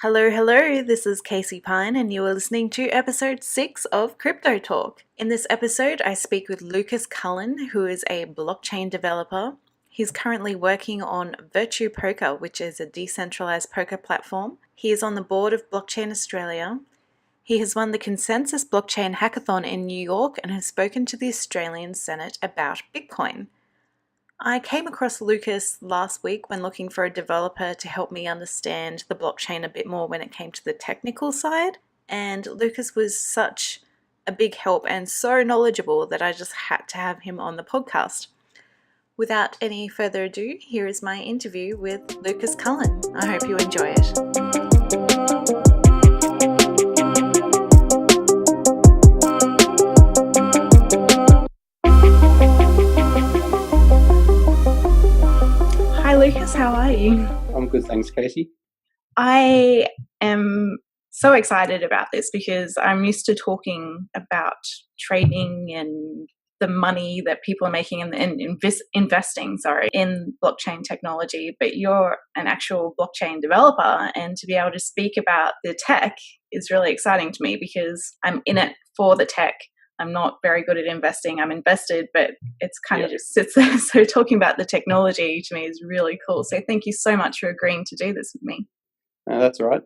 Hello, hello, this is Casey Pyne, and you are listening to episode 6 of Crypto Talk. In this episode, I speak with Lucas Cullen, who is a blockchain developer. He's currently working on Virtue Poker, which is a decentralized poker platform. He is on the board of Blockchain Australia. He has won the Consensus Blockchain Hackathon in New York and has spoken to the Australian Senate about Bitcoin. I came across Lucas last week when looking for a developer to help me understand the blockchain a bit more when it came to the technical side, and Lucas was such a big help and so knowledgeable that I just had to have him on the podcast. Without any further ado, here is my interview with Lucas Cullen. I hope you enjoy it. Hi Lucas, how are you? I'm good, thanks, Casey. I am so excited about this because I'm used to talking about trading and the money that people are making and investing in blockchain technology, but you're an actual blockchain developer, and to be able to speak about the tech is really exciting to me because I'm in it for the tech. I'm not very good at investing. I'm invested, but it's kind of just sits there. So talking about the technology to me is really cool. So thank you so much for agreeing to do this with me. That's all right.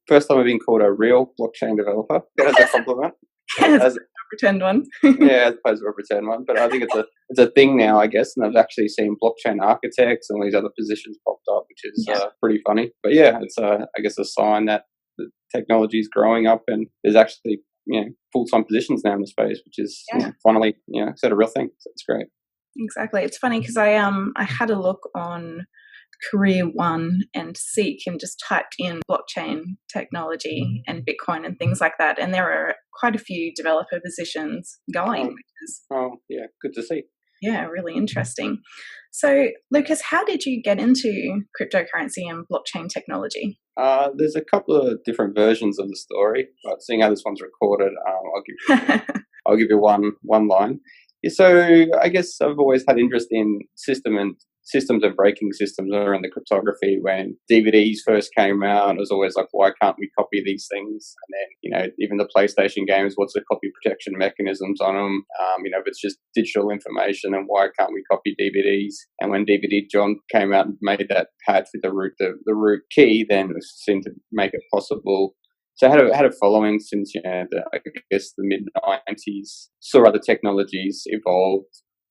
First time I've been called a real blockchain developer. That is a compliment. As a pretend one. Yeah, as opposed to a pretend one. But I think it's a thing now, I guess. And I've actually seen blockchain architects and all these other positions popped up, which is pretty funny. But yeah, it's I guess a sign that the technology is growing up and there's actually full-time positions now in the space, which is finally it's a real thing. So it's great. Exactly. It's funny because I had a look on Career One and Seek and just typed in blockchain technology and Bitcoin and things like that, and there are quite a few developer positions going, which is good to see. Yeah, really interesting. So, Lucas, how did you get into cryptocurrency and blockchain technology? There's a couple of different versions of the story, but seeing how this one's recorded, I'll give you one line. Yeah, so I guess I've always had interest in systems and breaking systems around the cryptography. When DVDs first came out, it was always like, why can't we copy these things? And then, even the PlayStation games, what's the copy protection mechanisms on them? If it's just digital information, and why can't we copy DVDs? And when DVD John came out and made that patch with the root key, then it seemed to make it possible. So I had a following since I guess the mid-90s. Saw other technologies evolve,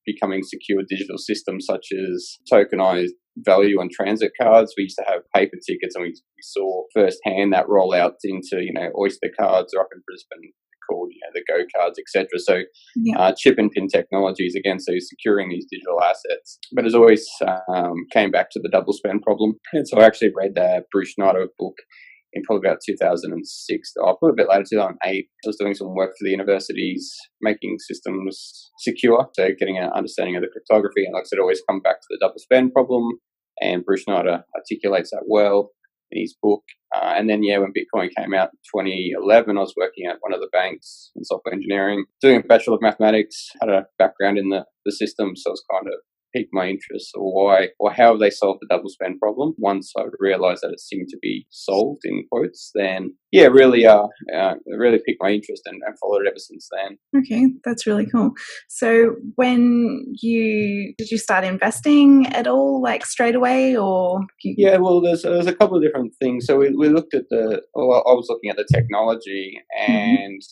becoming secure digital systems such as tokenized value on transit cards. We used to have paper tickets, and we saw firsthand that roll out into Oyster cards, or up in Brisbane called the Go cards, etc. So chip and pin technologies again, so securing these digital assets. But as always, came back to the double spend problem. And so I actually read Bruce Schneider's book in probably about 2006, probably a bit later, 2008. I was doing some work for the universities, making systems secure, so getting an understanding of the cryptography. And like I said, always come back to the double spend problem. And Bruce Schneider articulates that well in his book. And then, when Bitcoin came out in 2011, I was working at one of the banks in software engineering, doing a Bachelor of Mathematics, had a background in the system, so I was kind of piqued my interest, or how have they solved the double spend problem. Once I realized that it seemed to be solved, in quotes, then really piqued my interest and followed it ever since then. Okay, that's really cool. So did you start investing at all, like straight away, or? Well, there's a couple of different things. So we looked at I was looking at the technology, and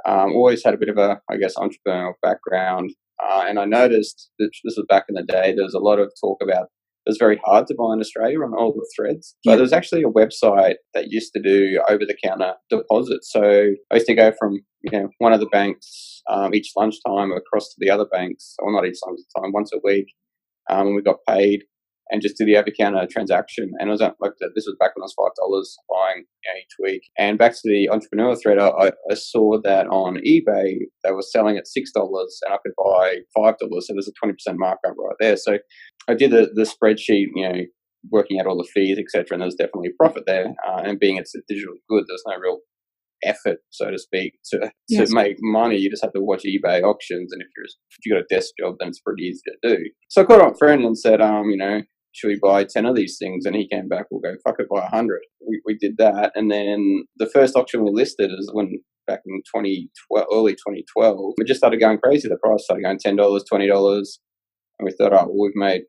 always had a bit of a, I guess, entrepreneurial background. And I noticed that this was back in the day, there was a lot of talk about it was very hard to buy in Australia on all the threads. But there was actually a website that used to do over-the-counter deposits. So I used to go from one of the banks each lunchtime across to the other banks, or not each lunchtime, once a week, and we got paid, and just do the over-counter transaction. And it was like this was back when it was $5 buying each week. And back to the entrepreneur thread, I saw that on eBay they were selling at $6, and I could buy $5. So there's a 20% markup right there. So I did the spreadsheet, working out all the fees, etc. And there's definitely a profit there. And being it's a digital good, there's no real effort, so to speak, to make money. You just have to watch eBay auctions, and if you got a desk job, then it's pretty easy to do. So I called up a friend and said, should we buy 10 of these things? And he came back, we'll go, fuck it, buy 100. We did that. And then the first auction we listed is when back in 2012, early 2012, it just started going crazy. The price started going $10, $20. And we thought, oh, well, we've made,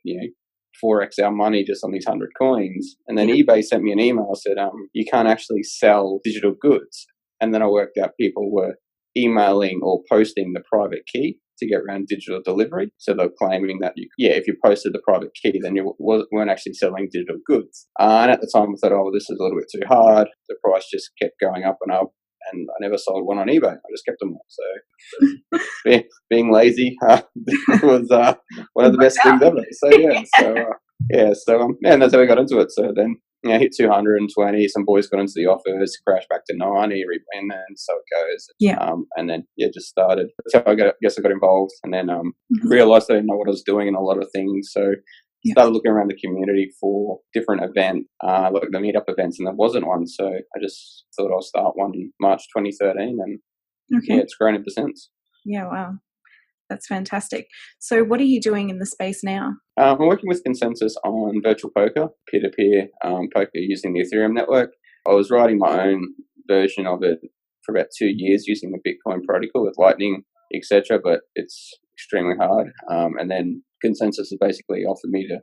4x our money just on these 100 coins. And then eBay sent me an email, said, you can't actually sell digital goods. And then I worked out people were emailing or posting the private key to get around digital delivery. So they're claiming that, if you posted the private key, then you weren't actually selling digital goods. And at the time, I thought, oh, well, this is a little bit too hard. The price just kept going up and up. And I never sold one on eBay. I just kept them all. So being lazy was one of the best things ever. So and that's how we got into it. So then hit 220. Some boys got into the offers, crashed back to 90, and then so it goes. And then just started. So I got involved, and then realized I didn't know what I was doing in a lot of things. So started looking around the community for different events, like the meetup events, and there wasn't one. So I just thought I'll start one in March 2013, and it's grown ever since. Yeah, wow. That's fantastic. So what are you doing in the space now? I'm working with Consensus on virtual poker, peer-to-peer poker using the Ethereum network. I was writing my own version of it for about 2 years using the Bitcoin protocol with Lightning, etc., but it's extremely hard. And then Consensus has basically offered me to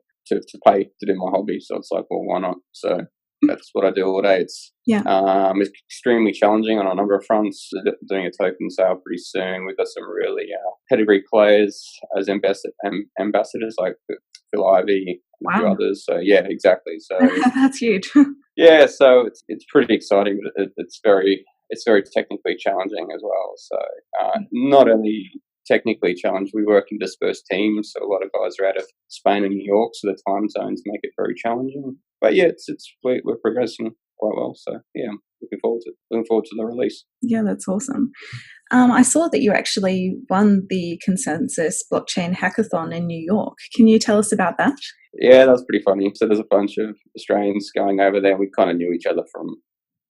pay to do my hobby. So it's like, well, why not? So that's what I do all day. It's extremely challenging on a number of fronts. Doing a token sale pretty soon. We've got some really pedigree players as ambassadors, like Phil Ivey and a few others. So exactly. So that's huge. So it's pretty exciting, but it's very technically challenging as well. So not only technically challenged, we work in dispersed teams, so a lot of guys are out of Spain and New York, so the time zones make it very challenging. But we're progressing quite well. So I'm looking forward to the release. Yeah, that's awesome. I saw that you actually won the Consensus Blockchain Hackathon in New York. Can you tell us about that? Yeah, that was pretty funny. So there's a bunch of Australians going over there. We kind of knew each other from,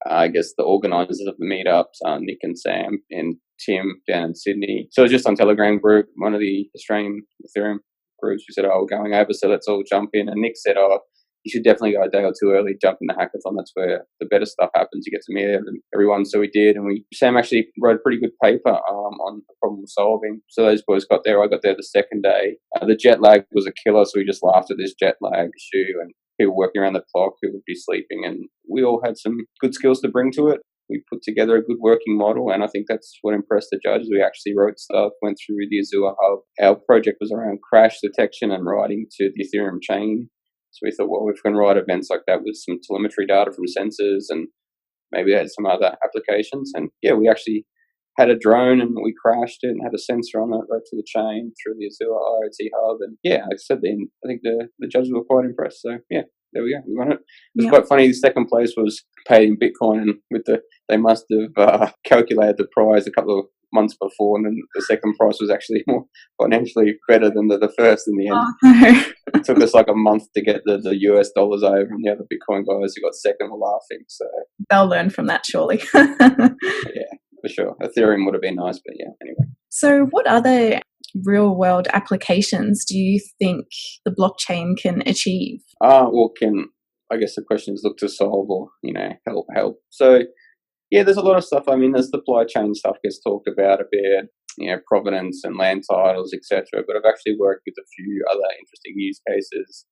I guess, the organisers of the meetups, Nick and Sam and Tim down in Sydney. So it was just on Telegram group, one of the Australian Ethereum groups. We said, oh, we're going over, so let's all jump in. And Nick said, oh, you should definitely go a day or two early, jump in the hackathon. That's where the better stuff happens. You get to meet everyone. So we did. And Sam actually wrote a pretty good paper on the problem solving. So those boys got there. I got there the second day. The jet lag was a killer. So we just laughed at this jet lag issue and people working around the clock who would be sleeping. And we all had some good skills to bring to it. We put together a good working model, and I think that's what impressed the judges. We actually wrote stuff, went through the Azure Hub. Our project was around crash detection and writing to the Ethereum chain. So we thought, well, if we can write events like that with some telemetry data from sensors and maybe had some other applications. And we actually had a drone and we crashed it and had a sensor on it right to the chain through the Azure IoT Hub. And like I said, then I think the judges were quite impressed. So there we go. We won it. It was quite funny. The second place was paid in Bitcoin, and they must have calculated the prize a couple of months before, and then the second prize was actually more financially better than the first in the end. Oh, no. It took us like a month to get the US dollars over, and the other Bitcoin guys who got second were laughing. So they'll learn from that, surely. Yeah, for sure. Ethereum would have been nice, but anyway. So what other real-world applications do you think the blockchain can achieve? I guess the question is look to solve or, help. So, there's a lot of stuff. I mean, the supply chain stuff gets talked about a bit, provenance and land titles, etc. But I've actually worked with a few other interesting use cases.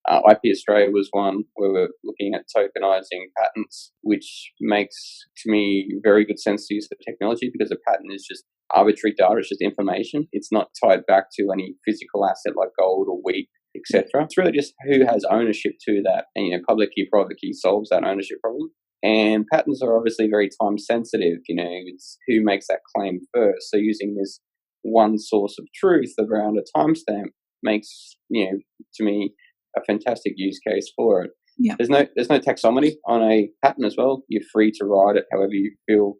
IP Australia was one where we're looking at tokenizing patents, which makes, to me, very good sense to use the technology because a patent is just arbitrary data, it's just information. It's not tied back to any physical asset like gold or wheat, etc. It's really just who has ownership to that, and public key, private key solves that ownership problem. And patents are obviously very time sensitive. It's who makes that claim first. So using this one source of truth around a timestamp makes, to me, a fantastic use case for it. Yeah. There's no taxonomy on a patent as well. You're free to write it however you feel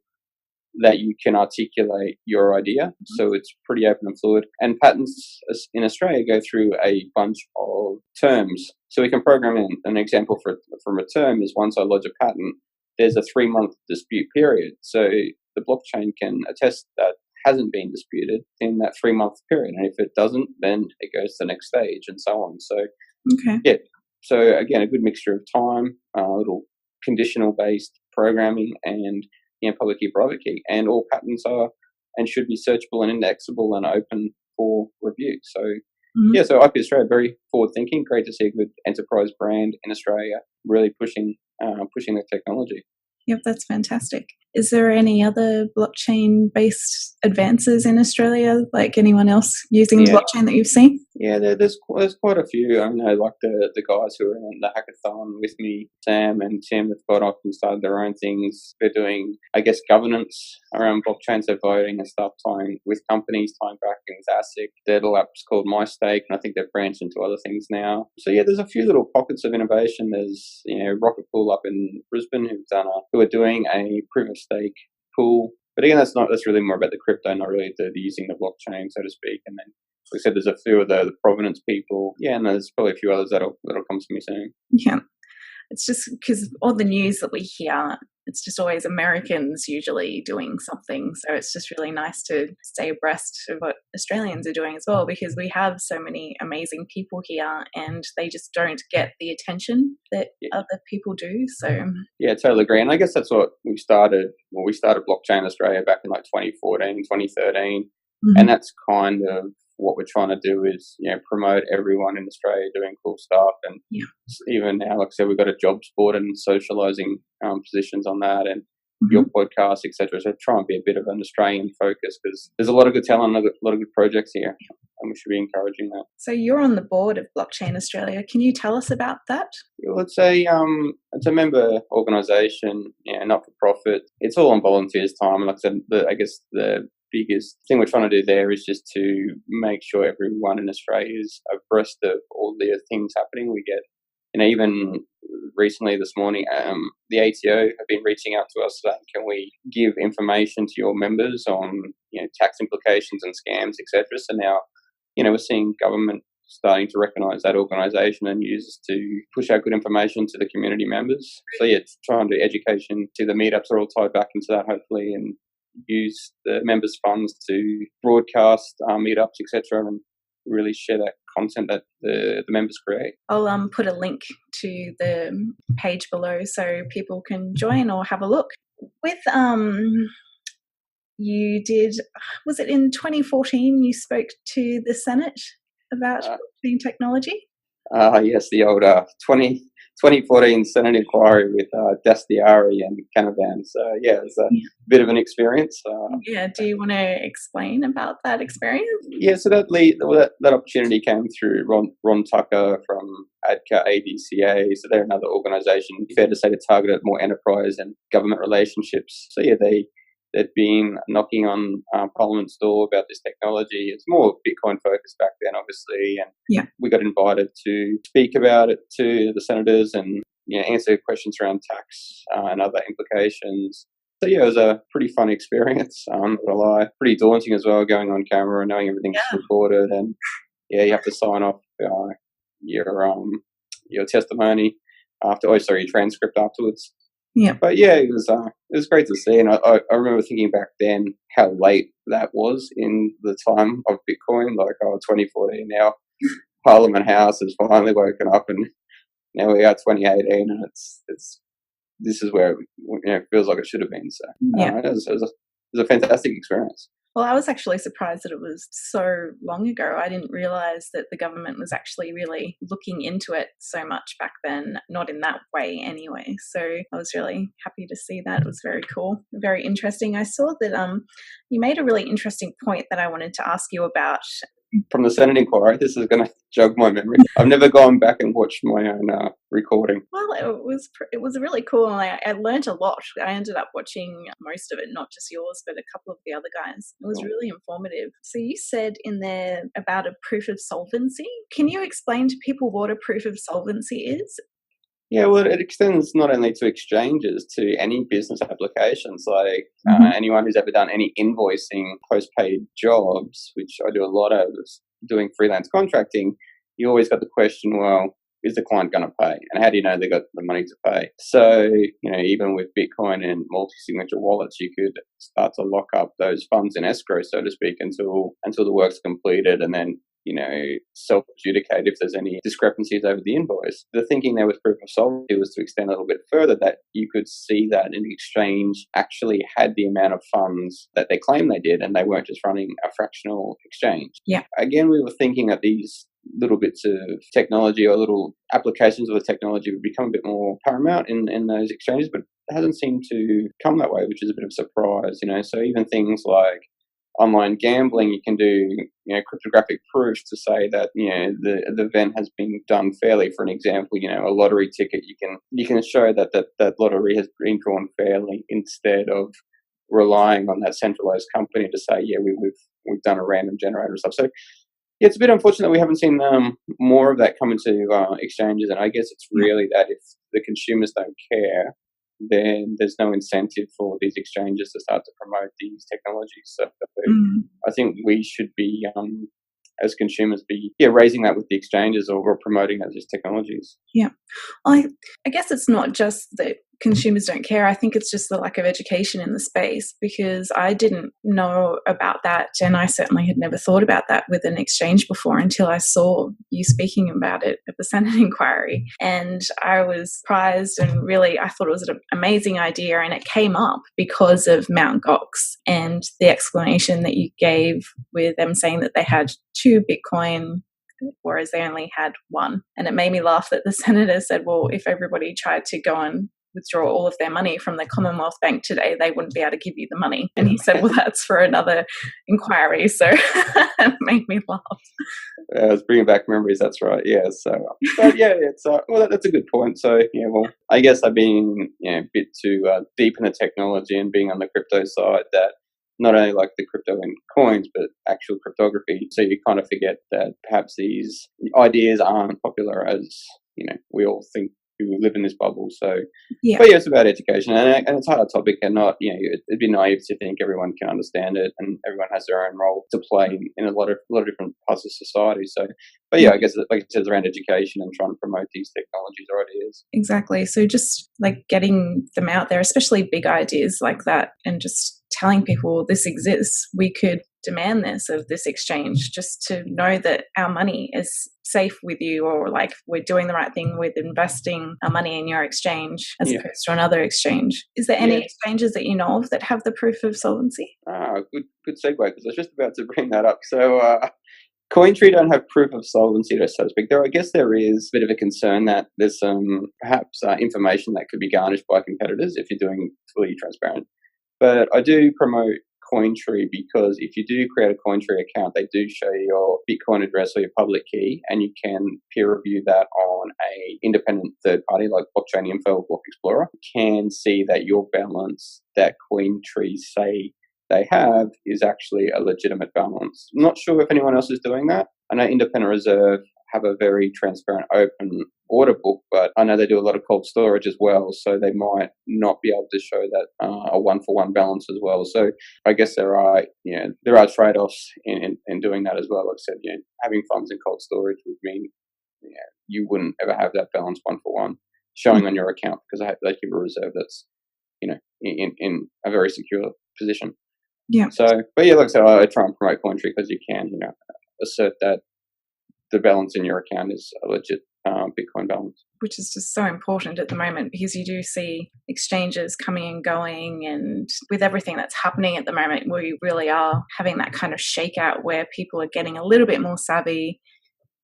that you can articulate your idea. So it's pretty open and fluid. And patents in Australia go through a bunch of terms. So we can program in an example from a term is once I lodge a patent, there's a 3-month dispute period. So the blockchain can attest that hasn't been disputed in that 3-month period. And if it doesn't, then it goes to the next stage and so on. So So again, a good mixture of time, a little conditional-based programming, and public key, private key, and all patterns are and should be searchable and indexable and open for review. So so IP Australia, very forward-thinking. Great to see a good enterprise brand in Australia really pushing the technology. Yep, that's fantastic. Is there any other blockchain-based advances in Australia, like anyone else using blockchain that you've seen? Yeah, there's quite a few. I know, like the guys who are in the hackathon with me, Sam and Tim, have got off and started their own things. They're doing, I guess, governance around blockchain, so voting and stuff, tying with companies, tying back in with ASIC. Their little app's called MyStake, and I think they've branched into other things now. So yeah, there's a few little pockets of innovation. There's Rocket Pool up in Brisbane who are doing a proof of stake pool. But again, that's really more about the crypto, not really the using the blockchain, so to speak. And then, like I said, there's a few of the provenance people. Yeah, and there's probably a few others that'll come to me soon. Yeah. It's just because all the news that we hear, it's just always Americans usually doing something. So it's just really nice to stay abreast of what Australians are doing as well, because we have so many amazing people here and they just don't get the attention that other people do. So yeah, totally agree. And I guess that's what we started. Well, we started Blockchain Australia back in like 2014, 2013. And that's kind of what we're trying to do is, promote everyone in Australia doing cool stuff. And even now, like I said, we've got a jobs board and socialising positions on that, and your podcast, etc. So try and be a bit of an Australian focus, because there's a lot of good talent, a lot of good projects here, and we should be encouraging that. So you're on the board of Blockchain Australia. Can you tell us about that? Yeah, well, it's a member organisation, not for profit. It's all on volunteers' time. Like I said, I guess the biggest thing we're trying to do there is just to make sure everyone in Australia is abreast of all the things happening. We get, even recently this morning, the ATO have been reaching out to us saying, can we give information to your members on, tax implications and scams, etc. So now, we're seeing government starting to recognise that organisation and use us to push out good information to the community members. So yeah, it's trying to do education to the meetups are all tied back into that, hopefully, and use the members' funds to broadcast meetups, etc., and really share that content that the members create. I'll put a link to the page below so people can join or have a look. With you did, was it in 2014 you spoke to the Senate about blockchain technology? Yes, the old 2014 Senate inquiry with Dastiari and Canavan. So yeah, it's a bit of an experience. Do you want to explain about that experience? Yeah, so that opportunity came through Ron Tucker from ADCA ADCA. So they're another organisation, fair to say, to target at more enterprise and government relationships. So yeah, they'd been knocking on Parliament's door about this technology. It's more Bitcoin focused back then, obviously, and we got invited to speak about it to the senators and answer questions around tax and other implications. So yeah, it was a pretty fun experience. Not gonna lie, pretty daunting as well, going on camera and knowing everything's recorded, and you have to sign off your testimony your transcript afterwards. Yeah, but yeah, it was great to see, and I remember thinking back then how late that was in the time of Bitcoin, like 2014. Now Parliament House has finally woken up, and now we are 2018, and this is where it feels like it should have been. So it was a fantastic experience. Well, I was actually surprised that it was so long ago. I didn't realise that the government was actually really looking into it so much back then, not in that way anyway. So I was really happy to see that. It was very cool, very interesting. I saw that you made a really interesting point that I wanted to ask you about. From the Senate inquiry, this is going to jog my memory. I've never gone back and watched my own recording. Well, it was really cool, and I learned a lot. I ended up watching most of it, not just yours, but a couple of the other guys. It was really informative. So you said in there about a proof of solvency. Can you explain to people what a proof of solvency is? Yeah, well, it extends not only to exchanges, to any business applications, like anyone who's ever done any invoicing, post-paid jobs, which I do a lot of, doing freelance contracting. You always got the question, well, is the client going to pay? And how do you know they got the money to pay? So, even with Bitcoin and multi-signature wallets, you could start to lock up those funds in escrow, so to speak, until the work's completed, and then self-adjudicate if there's any discrepancies over the invoice. The thinking there with proof of solvency was to extend a little bit further, that you could see that an exchange actually had the amount of funds that they claim they did, and they weren't just running a fractional exchange. Yeah. Again, we were thinking that these little bits of technology or little applications of the technology would become a bit more paramount in those exchanges, but it hasn't seemed to come that way, which is a bit of a surprise. So even things like online gambling, you can do cryptographic proofs to say that the event has been done fairly. For an example, a lottery ticket, you can show that lottery has been drawn fairly, instead of relying on that centralized company to say, we've done a random generator or stuff. So it's a bit unfortunate that we haven't seen more of that come into exchanges, and I guess it's really that if the consumers don't care, then there's no incentive for these exchanges to start to promote these technologies. So I think we should be, as consumers, be raising that with the exchanges, or promoting those technologies. Yeah. I guess it's not just that consumers don't care. I think it's just the lack of education in the space, because I didn't know about that, and I certainly had never thought about that with an exchange before until I saw you speaking about it at the Senate inquiry. And I was surprised, and really I thought it was an amazing idea, and it came up because of Mt. Gox and the explanation that you gave with them saying that they had 2 Bitcoin, whereas they only had 1. And it made me laugh that the senator said, well, if everybody tried to go and withdraw all of their money from the Commonwealth Bank today, they wouldn't be able to give you the money. And he said, well, that's for another inquiry. So it made me laugh. I was bringing back memories. That's right. Yeah. So, but it's that's a good point. So, I guess I've been a bit too deep in the technology and being on the crypto side, that not only like the crypto and coins, but actual cryptography. So you kind of forget that perhaps these ideas aren't popular as we all think, who live in this bubble. So, but it's about education, and it's a hard topic, and not it'd be naive to think everyone can understand it, and everyone has their own role to play in a lot of different parts of society. So, but I guess like it says, around education and trying to promote these technologies or ideas. Exactly. So just like getting them out there, especially big ideas like that, and just telling people this exists. We could demand this of this exchange, just to know that our money is safe with you, or like we're doing the right thing with investing our money in your exchange as opposed to another exchange. Is there any exchanges that you know of that have the proof of solvency? Good segue, because I was just about to bring that up. So Cointree don't have proof of solvency, so to speak. I guess there is a bit of a concern that there's some perhaps information that could be garnished by competitors if you're doing fully transparent. But I do promote Cointree, because if you do create a Cointree account, they do show your Bitcoin address or your public key, and you can peer review that on a independent third party like Blockchain Info or Block Explorer. You can see that your balance that Cointree say they have is actually a legitimate balance. I'm not sure if anyone else is doing that. I know Independent Reserve have a very transparent, open order book, but I know they do a lot of cold storage as well, so they might not be able to show that a one-for-one balance as well. So I guess there are trade-offs in doing that as well. Like I said, having funds in cold storage would mean you wouldn't ever have that balance one-for-one showing on your account, because they keep a reserve that's in a very secure position. Yeah. So, but like I said, I try and promote Cointree because you can assert that the balance in your account is a legit Bitcoin balance. Which is just so important at the moment, because you do see exchanges coming and going, and with everything that's happening at the moment, we really are having that kind of shakeout where people are getting a little bit more savvy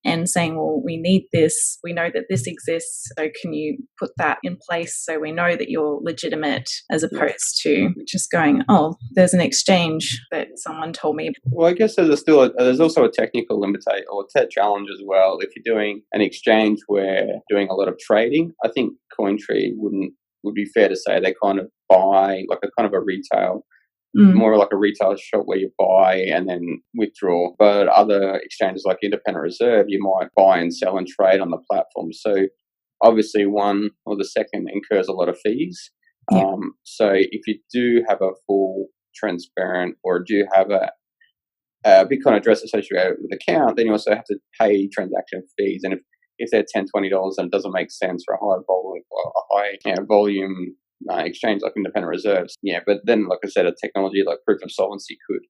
and saying, well, we need this, we know that this exists, so can you put that in place so we know that you're legitimate, as opposed to just going, oh, there's an exchange that someone told me. Well, I guess there's also a technical limitation or tech challenge as well. If you're doing an exchange where doing a lot of trading, I think Cointree would be fair to say they kind of buy like a kind of a retail, more like a retail shop where you buy and then withdraw. But other exchanges like Independent Reserve, you might buy and sell and trade on the platform. So obviously one or the second incurs a lot of fees. So if you do have a full transparent, or do have a Bitcoin address associated with the account, then you also have to pay transaction fees. And if they're $10, $20 and it doesn't make sense for a high volume exchange like Independent Reserves, but then like I said, a technology like proof of solvency could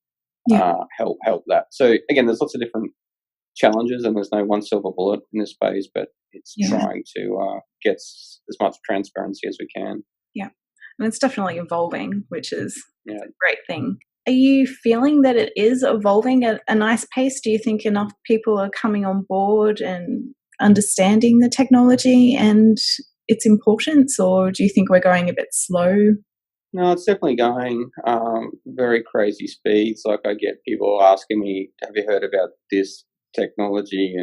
help that. So again, there's lots of different challenges, and there's no one silver bullet in this space, but it's trying to get as much transparency as we can. Yeah, and it's definitely evolving, which is a Yeah. great thing. Are you feeling that it is evolving at a nice pace? Do you think enough people are coming on board and understanding the technology and its importance, or do you think we're going a bit slow? No, it's definitely going very crazy speeds. Like I get people asking me, "Have you heard about this technology?"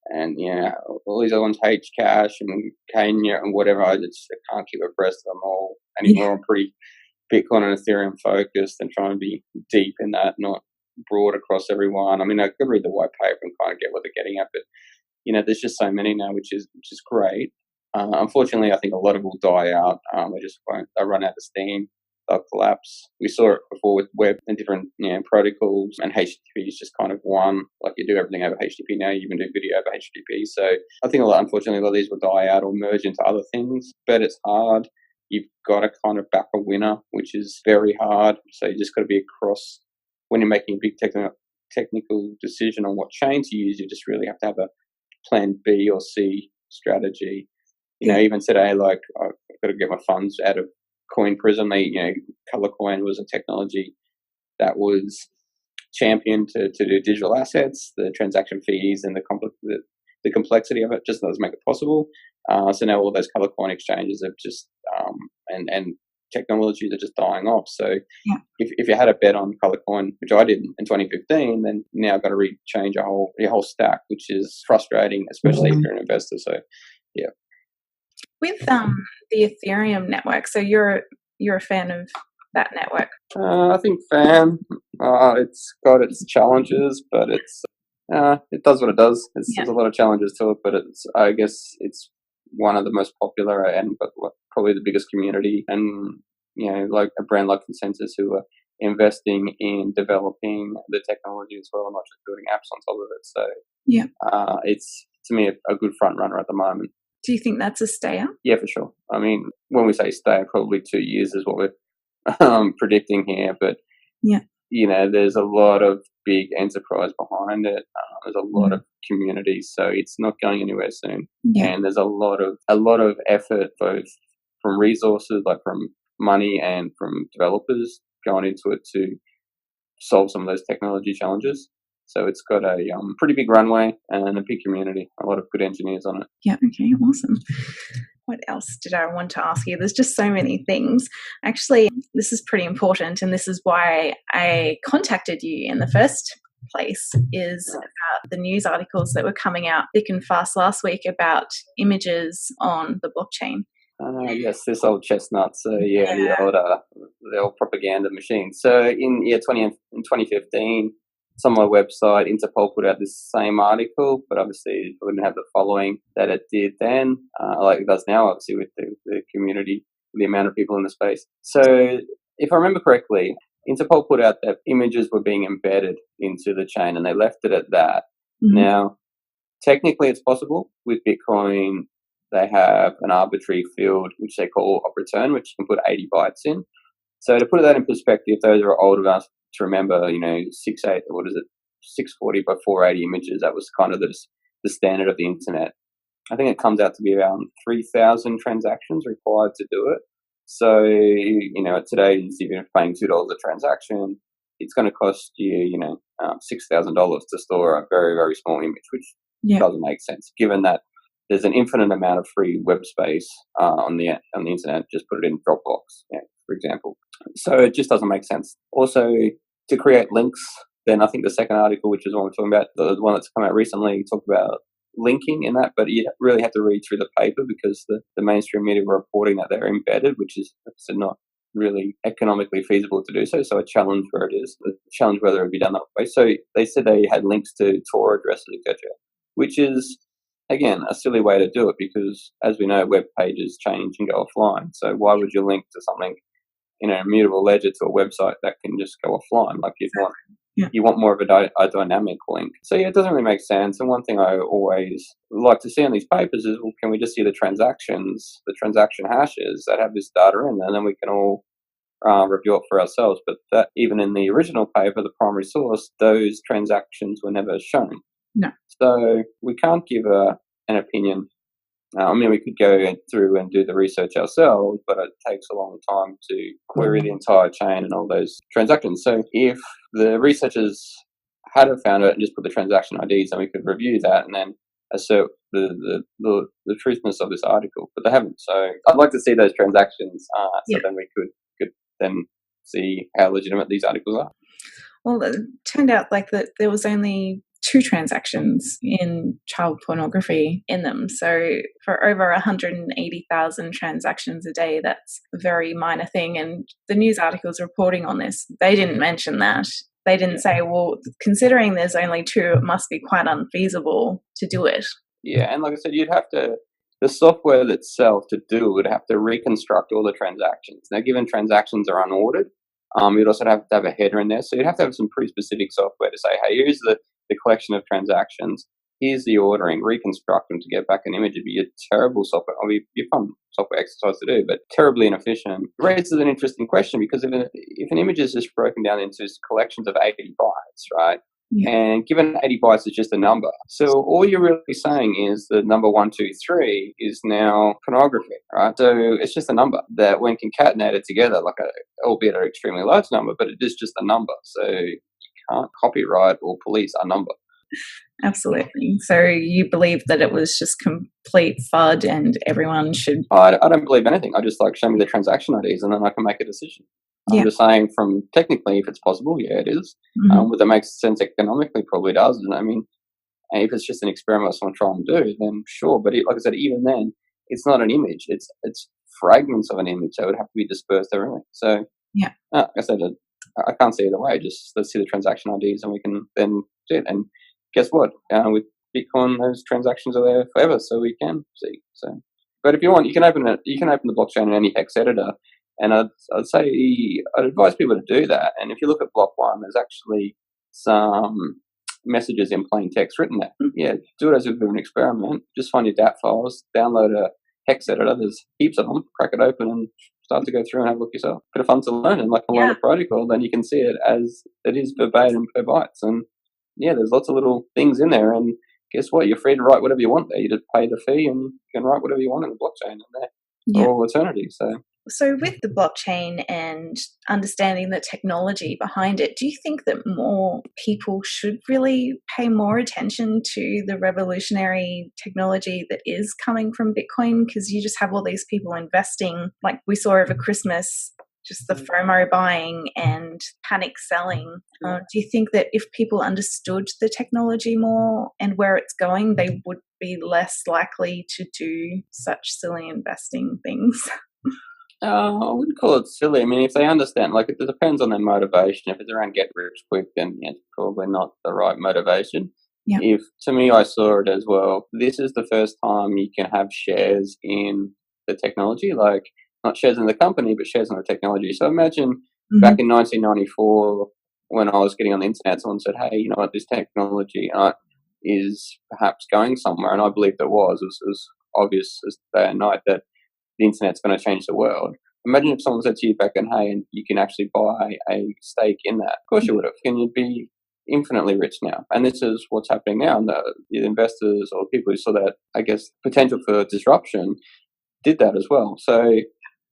And yeah, all these other ones, Hcash and Kenya and whatever. I can't keep abreast of them all anymore. I'm pretty Bitcoin and Ethereum focused and trying to be deep in that, not broad across everyone. I mean, I could read the white paper and kind of get what they're getting at, but there's just so many now, which is great. Unfortunately, I think a lot of will die out. They just won't. They run out of steam. They'll collapse. We saw it before with web and different protocols, and HTTP is just kind of one. Like you do everything over HTTP now, you even do video over HTTP. So I think unfortunately, a lot of these will die out or merge into other things. But it's hard. You've got to kind of back a winner, which is very hard. So you just got to be across when you're making a big technical decision on what chain to use. You just really have to have a plan B or C strategy. Even today, like I've got to get my funds out of Coin Prism. Color Coin was a technology that was championed to do digital assets. The transaction fees and the complexity of it just doesn't make it possible. So now all those color coin exchanges have just and technologies are just dying off. So if you had a bet on color coin, which I did in 2015, then now I've got to change your whole stack, which is frustrating, especially if you're an investor. So yeah. With the Ethereum network, so you're a fan of that network? I think it's got its challenges, but it does what it does. There's a lot of challenges to it, but I guess it's one of the most popular and probably the biggest community, and like a brand like Consensus who are investing in developing the technology as well, not just building apps on top of it. So it's to me a good front runner at the moment. Do you think that's a stayer? Yeah, for sure. I mean, when we say stayer, probably 2 years is what we're predicting here. But there's a lot of big enterprise behind it. There's a lot of community, so it's not going anywhere soon. And there's a lot of effort, both from resources, like from money, and from developers going into it to solve some of those technology challenges. So it's got a pretty big runway and a big community, a lot of good engineers on it. Yeah, okay, awesome. What else did I want to ask you? There's just so many things. Actually, this is pretty important, and this is why I contacted you in the first place, is about the news articles that were coming out thick and fast last week about images on the blockchain. Yes, this old chestnut. So the old propaganda machine. So in 2015, some of my website, Interpol, put out this same article, but obviously it wouldn't have the following that it did then, like it does now, obviously, with the community, the amount of people in the space. So if I remember correctly, Interpol put out that images were being embedded into the chain, and they left it at that. Now, technically it's possible. With Bitcoin, they have an arbitrary field, which they call op return, which you can put 80 bytes in. So to put that in perspective, those are old enough to remember, 640 by 480 images. That was kind of the standard of the internet. I think it comes out to be around 3,000 transactions required to do it. So, today, if you're paying $2 a transaction, it's going to cost you, $6,000 to store a very, very small image, which doesn't make sense, given that there's an infinite amount of free web space on the internet. Just put it in Dropbox, for example. So it just doesn't make sense. Also, to create links, then I think the second article, which is what we're talking about, the one that's come out recently, talked about linking in that, but you really have to read through the paper because the mainstream media were reporting that they're embedded, which is not really economically feasible to do so. So I challenge where it is, challenge whether it would be done that way. So they said they had links to Tor addresses, etc., which is, again, a silly way to do it because, as we know, web pages change and go offline. So why would you link to something in an immutable ledger to a website that can just go offline? Like you want more of a dynamic link. So it doesn't really make sense. And one thing I always like to see on these papers is, well, can we just see the transaction hashes that have this data in there, and then we can all review it for ourselves. But that even in the original paper, the primary source, those transactions were never shown. No. So we can't give an opinion. I mean, we could go through and do the research ourselves, but it takes a long time to query the entire chain and all those transactions. So if the researchers had found it and just put the transaction IDs, then we could review that and then assert the truthness of this article. But they haven't. So I'd like to see those transactions, so then we could then see how legitimate these articles are. Well, it turned out like that there was only 2 transactions in child pornography in them. So for over 180,000 transactions a day, that's a very minor thing. And the news articles reporting on this, they didn't mention that. They didn't say, well, considering there's only 2, it must be quite unfeasible to do it. Yeah, and like I said, the software itself to do it would have to reconstruct all the transactions. Now, given transactions are unordered, you'd also have to have a header in there. So you'd have to have some pretty specific software to say, hey, here's the collection of transactions. Here's the ordering, reconstruct them to get back an image. It'd be a terrible software. I mean, it'd be a fun software exercise to do, but terribly inefficient. It raises an interesting question because if an image is just broken down into collections of 80 bytes, right? Yeah. And given 80 bytes is just a number. So all you're really saying is the number 123 is now pornography, right? So it's just a number that when concatenated together, like albeit an extremely large number, but it is just a number. So you can't copyright or police a number. Absolutely. So you believe that it was just complete FUD and everyone should... I don't believe anything. I just show me the transaction IDs and then I can make a decision. I'm just saying from technically, if it's possible, yeah, it is. Mm-hmm. Whether it makes sense economically, probably does. And I mean, and if it's just an experiment someone trying to do, then sure. But like I said, even then, it's not an image. It's fragments of an image that would have to be dispersed everywhere. So yeah, like I said, I can't see either way. Just let's see the transaction IDs and we can then see it. And guess what? With Bitcoin, those transactions are there forever, so we can see. So, but if you want, you can open it. You can open the blockchain in any hex editor. And I'd advise people to do that. And if you look at block 1, there's actually some messages in plain text written there. Yeah, do it as if it were an experiment. Just find your DAT files, download a hex editor. There's heaps of them. Crack it open and start to go through and have a look yourself. Bit of fun to learn, and learn the protocol, then you can see it as it is verbatim per bytes. And yeah, there's lots of little things in there. And guess what? You're free to write whatever you want there. You just pay the fee and you can write whatever you want in the blockchain in there for all eternity. So with the blockchain and understanding the technology behind it, do you think that more people should really pay more attention to the revolutionary technology that is coming from Bitcoin? Because you just have all these people investing, like we saw over Christmas, just the FOMO buying and panic selling. Do you think that if people understood the technology more and where it's going, they would be less likely to do such silly investing things? I wouldn't call it silly. I mean, if they understand, it depends on their motivation. If it's around get rich quick, then it's probably not the right motivation. Yeah. If, to me, I saw it as well, this is the first time you can have shares in the technology, not shares in the company, but shares in the technology. So imagine back in 1994, when I was getting on the internet, someone said, hey, you know what, this technology is perhaps going somewhere. And I believed it was. It was obvious as day and night that the internet's going to change the world. Imagine if someone said to you back then, hey, and you can actually buy a stake in that. Of course you would have. And you'd be infinitely rich now. And this is what's happening now. And the investors or people who saw that, I guess, potential for disruption did that as well. So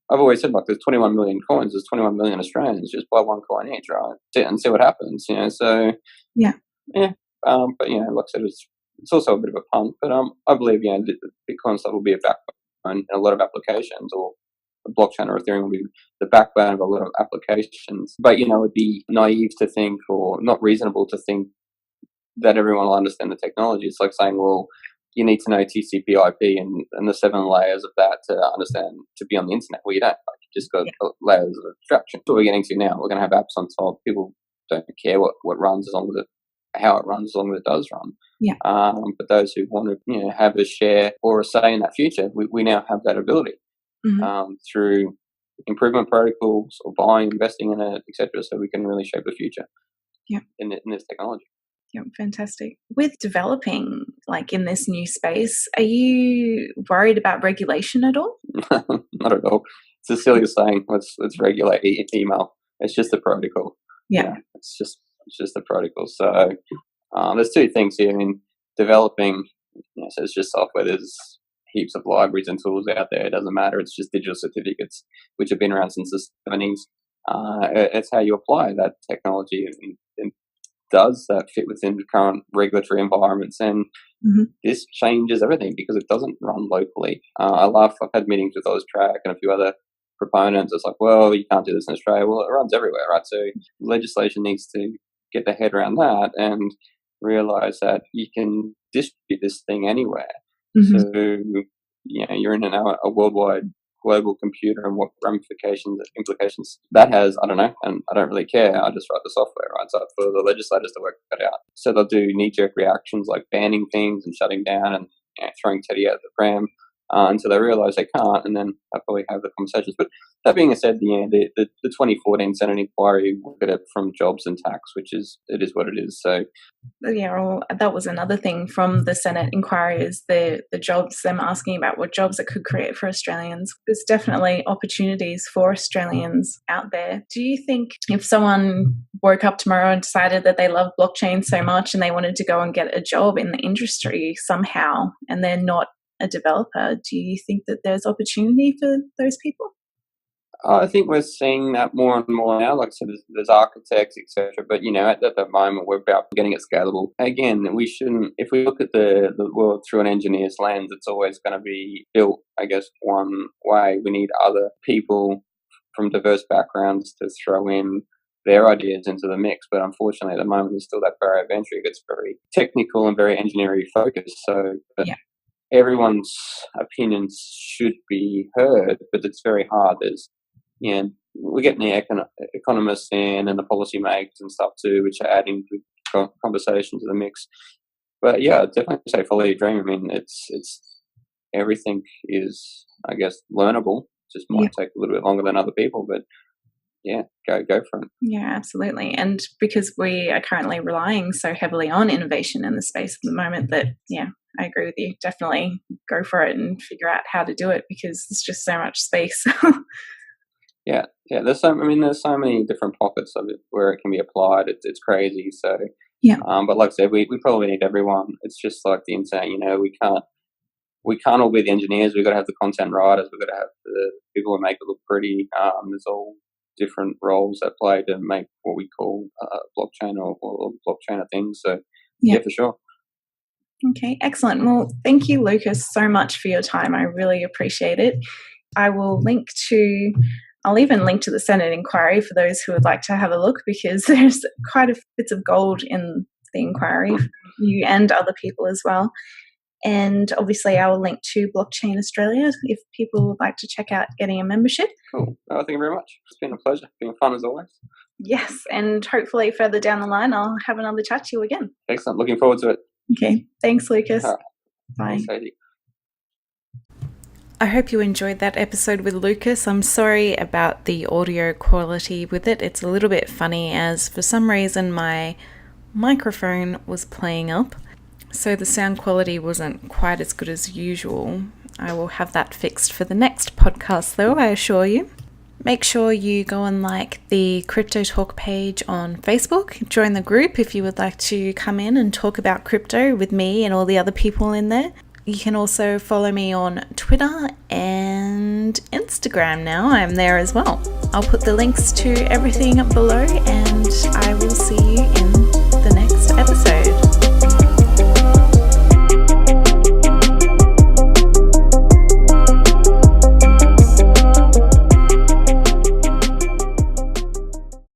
I've always said, there's 21 million coins, there's 21 million Australians, just buy one coin each, right? And see what happens, So, yeah. But, like I said, it's also a bit of a punt. But I believe, the Bitcoin stuff will be a backbone in a lot of applications, or the blockchain or Ethereum will be the backbone of a lot of applications. But, it'd be naive to think, or not reasonable to think, that everyone will understand the technology. It's like saying, well, you need to know TCP/IP and the 7 layers of that to understand, to be on the internet. Well, you don't. You just got layers of abstraction. That's what we're getting to now. We're going to have apps on top. People don't care what runs as long as how it runs, as long as it does run. Yeah. But those who want to, have a share or a say in that future, we now have that ability through improvement protocols or buying, investing in it, etc. So we can really shape the future. Yeah. In this technology. Yeah, fantastic. With developing in this new space, are you worried about regulation at all? Not at all. It's the silliest saying. Let's regulate email. It's just a protocol. Yeah. It's just a protocol. So there's 2 things here. I mean, developing, so it's just software. There's heaps of libraries and tools out there. It doesn't matter. It's just digital certificates, which have been around since the 70s. It's how you apply that technology, and does that fit within the current regulatory environments? And this changes everything because it doesn't run locally. I laugh. I've had meetings with Austrac and a few other proponents. It's like, well, you can't do this in Australia. Well, it runs everywhere, right? So legislation needs to get their head around that and realize that you can distribute this thing anywhere. So, you're in a worldwide global computer, and what ramifications, implications that has, I don't know, and I don't really care. I just write the software, right? So for the legislators to work that out. So they'll do knee-jerk reactions like banning things and shutting down and throwing Teddy out the pram until they realise they can't, and then they'll probably have the conversations. But that being said, the 2014 Senate inquiry looked at it from jobs and tax, which is what it is. So that was another thing from the Senate inquiry, is the jobs, them asking about what jobs it could create for Australians. There's definitely opportunities for Australians out there. Do you think if someone woke up tomorrow and decided that they love blockchain so much and they wanted to go and get a job in the industry somehow, and they're not a developer, do you think that there's opportunity for those people? I think we're seeing that more and more now. Like I said, there's architects, etc. But at the moment, we're about getting it scalable. Again, we shouldn't. If we look at the world through an engineer's lens, it's always going to be built, I guess, one way. We need other people from diverse backgrounds to throw in their ideas into the mix. But unfortunately, at the moment, there's still that barrier of entry. It's very technical and very engineering focused. So everyone's opinions should be heard, but it's very hard. We're getting the economists in and the policymakers and stuff too, which are adding conversation to the mix. But definitely say follow your dream. I mean, it's everything is, I guess, learnable. Just might take a little bit longer than other people, but go for it. Yeah, absolutely. And because we are currently relying so heavily on innovation in the space at the moment, that I agree with you. Definitely go for it and figure out how to do it, because there's just so much space. There's so many different pockets of it where it can be applied. It's crazy. So but like I said, we probably need everyone. It's just like the internet. We can't all be the engineers. We've got to have the content writers. We've got to have the people who make it look pretty. There's all different roles that play to make what we call blockchain or blockchainer things. So for sure. Okay, excellent. Well, thank you, Lucas, so much for your time. I really appreciate it. I'll even link to the Senate inquiry for those who would like to have a look, because there's quite a bits of gold in the inquiry for you and other people as well. And obviously I will link to Blockchain Australia if people would like to check out getting a membership. Cool. Thank you very much. It's been a pleasure. It's been fun as always. Yes, and hopefully further down the line I'll have another chat to you again. Excellent. Looking forward to it. Okay. Thanks, Lucas. Right. Bye. Thanks, I hope you enjoyed that episode with Lucas. I'm sorry about the audio quality with it. It's a little bit funny, as for some reason my microphone was playing up, so the sound quality wasn't quite as good as usual. I will have that fixed for the next podcast though, I assure you. Make sure you go and like the Crypto Talk page on Facebook. Join the group if you would like to come in and talk about crypto with me and all the other people in there. You can also follow me on Twitter and Instagram now. I'm there as well. I'll put the links to everything below, and I will see you in the next episode.